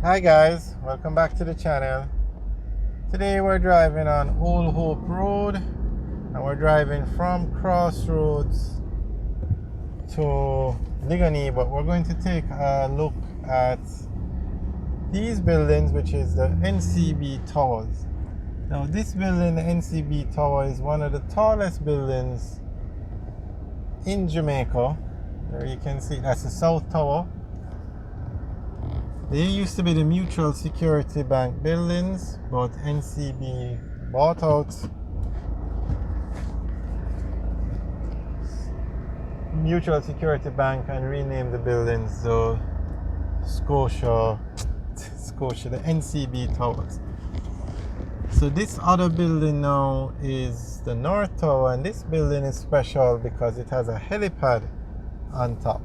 Hi guys, welcome back to the channel. Today we're driving on Old Hope Road and we're driving from Crossroads to Ligony, but we're going to take a look at these buildings, which is the NCB Towers. Now this building, the NCB Tower, is one of the tallest buildings in Jamaica. There you can see that's the South Tower. They used to be the Mutual Security Bank buildings, but NCB bought out Mutual Security Bank and renamed the buildings the the NCB Towers. So this other building now is the North Tower, and this building is special because it has a helipad on top.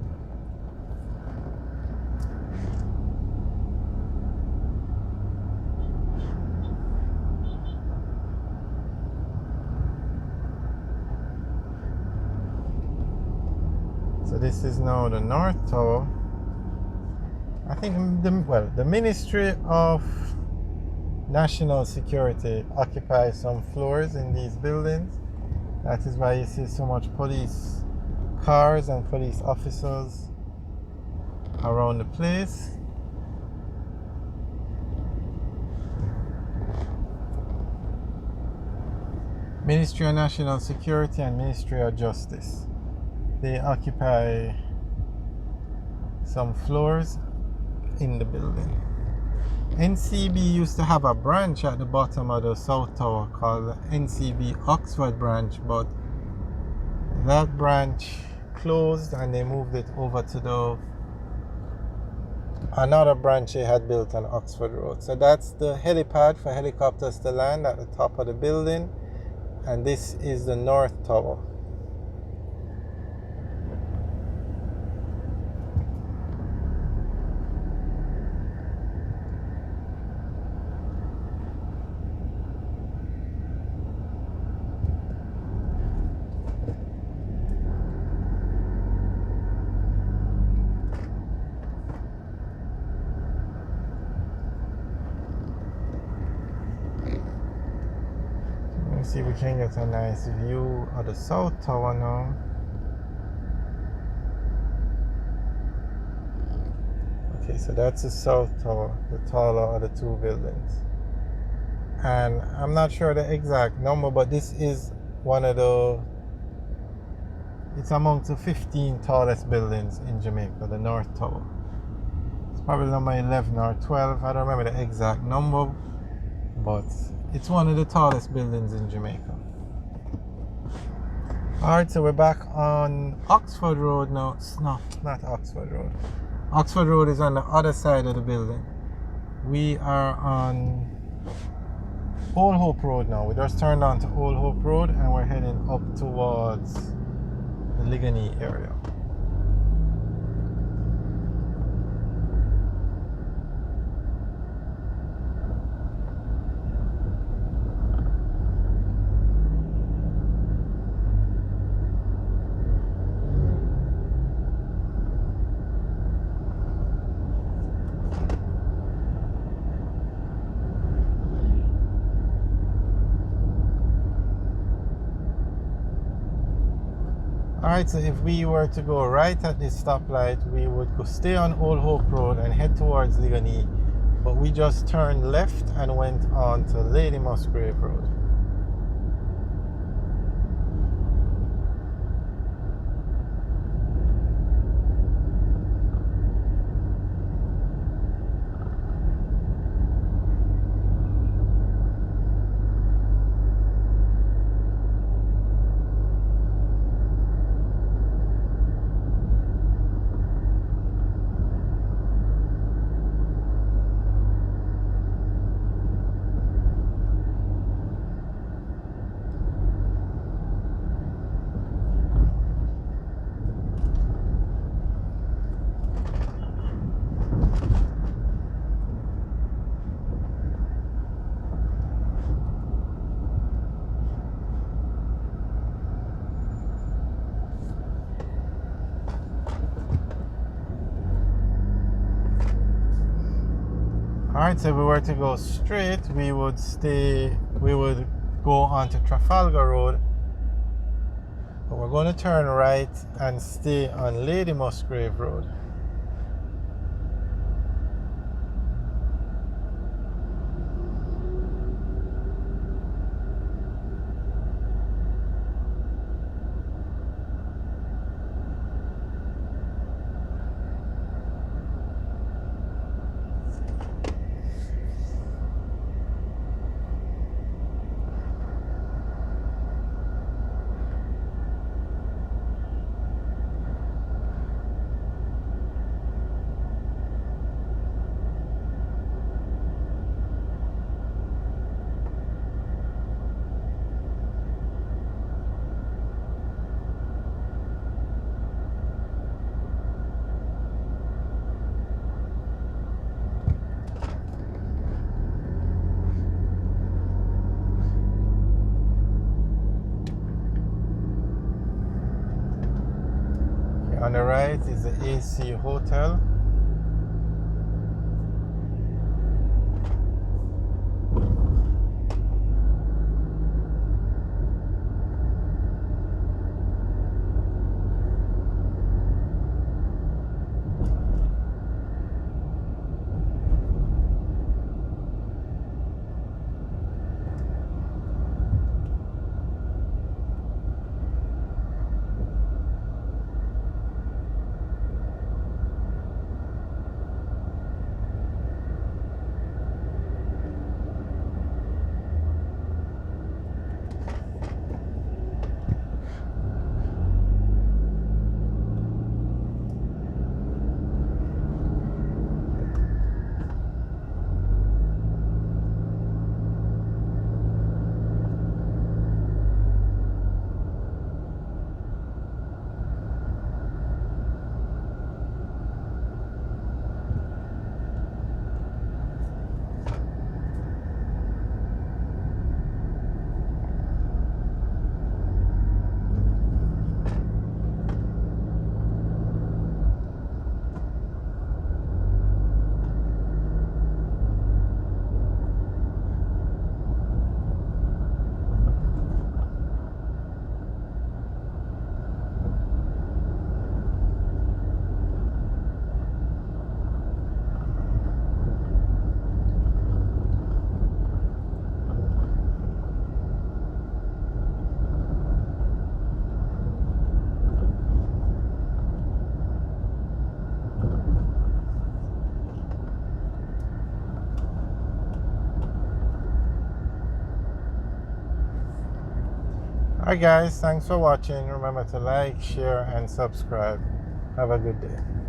So this is now the North Tower. I think the Ministry of National Security occupies some floors in these buildings. That is why you see so much police cars and police officers around the place. Ministry of National Security and Ministry of Justice. They occupy some floors in the building. NCB used to have a branch at the bottom of the South Tower called NCB Oxford branch, but that branch closed and they moved it over to another branch they had built on Oxford Road. So that's the helipad for helicopters to land at the top of the building, and this is the North Tower. Let's see if we can get a nice view of the South Tower now. Okay, so that's the South Tower, the taller of the two buildings. And I'm not sure the exact number, but this is it's among the 15 tallest buildings in Jamaica, the North Tower. It's probably number 11 or 12, I don't remember the exact number, but it's one of the tallest buildings in Jamaica. Alright, so we're back on Oxford Road now. No, not Oxford Road. Oxford Road is on the other side of the building. We are on Old Hope Road now. We just turned on to Old Hope Road and we're heading up towards the Ligony area. Alright, so if we were to go right at this stoplight, we would stay on Old Hope Road and head towards Ligony, but we just turned left and went on to Lady Musgrave Road. Alright, so if we were to go straight, we would go onto Trafalgar Road, but we're going to turn right and stay on Lady Musgrave Road. On the right is the AC Hotel. Alright guys, thanks for watching. Remember to like, share and subscribe. Have a good day.